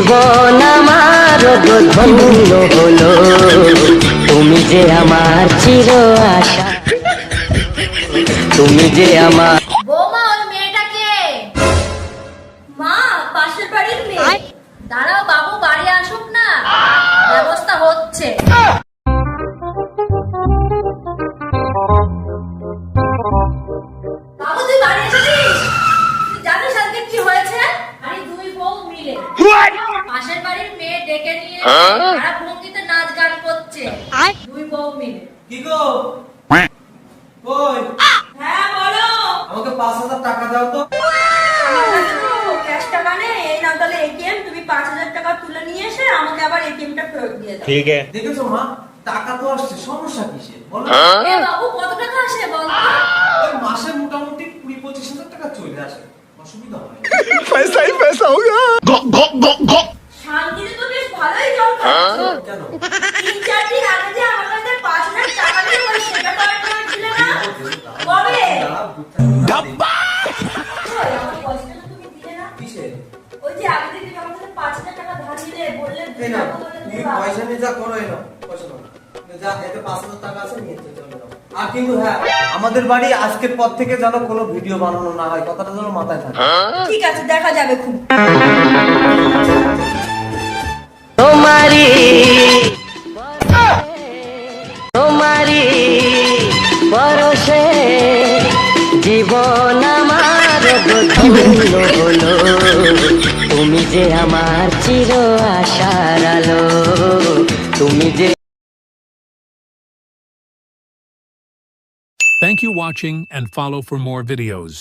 জীবন আমার ধন্য হলো, তুমি যে আমার চির আশা, তুমি যে আমার। বৌমা ওই মেয়েটাকে। মা পাশের বাড়ির মেয়ে। দাঁড়াও বাবু বাড়ি আসুক না, ব্যবস্থা হচ্ছে। বাবু তুই বাড়ি এসেছিস? তুই জানিস আজকে কি হয়েছে? আরে দুই বউ মিলে পাশের বাড়ির মেয়ে ডেকে নিয়ে খারাপ ভঙ্গিতে নাচ গান করছে। দুই বউ মিলে। কি গো কই? হ্যাঁ বলো। আমাকে 5,000 টাকা দাও তো। আমার কাছে তো ক্যাশ টাকা নেই। এই নাও তাহলে এটিএম, তুমি 5,000 টাকা তুলে নিয়ে এসে আমাকে আবার এটিএমটা ফেরত দিয়ে দাও। ठीक है। দেখেছো মা, টাকা তো আসছে, সমস্যা কিসে বলো? এ বাবু কত টাকা আসে বল তো? ওই মাসে মোটামুটি 20-25,000 টাকা চলে আসে, অসুবিধা হয় না। पैसा ही पैसा होगा। শান্তিতে তো বেশ ভালোই জল খাচ্ছো। কেন? 3-4 দিন আগে যে আমার কাছে 5,000 টাকা নিয়ে ওই সেটা করার জন্য ছিলে না? কবে? ওই আমার পয়সাটা তো তুমি দিলে না? কিসে? ওই যে আগে থেকে তুমি আমার কাছে 5,000 টাকা ধার নিলে, বললে এই না, টাকা বলে তুমি দেবা। পয়সা নিয়ে যা করো, এনো পয়সা নাও। যা এতে 5,000 টাকা আছে, নিয়ে চলে যাও। আর কিন্তু হ্যাঁ, আমাদের বাড়ি আজকের পর থেকে যেন কোনো ভিডিও বানানো না হয়, কথাটা যেন মাথায় থাকে। ঠিক আছে, দেখা যাবে খুব। তোমারি তোমারি পরশে জীবন আমার ধন্য হলো, তুমি যে আমার চির আশার আলো, তুমি যে। Thank you watching and follow for more videos.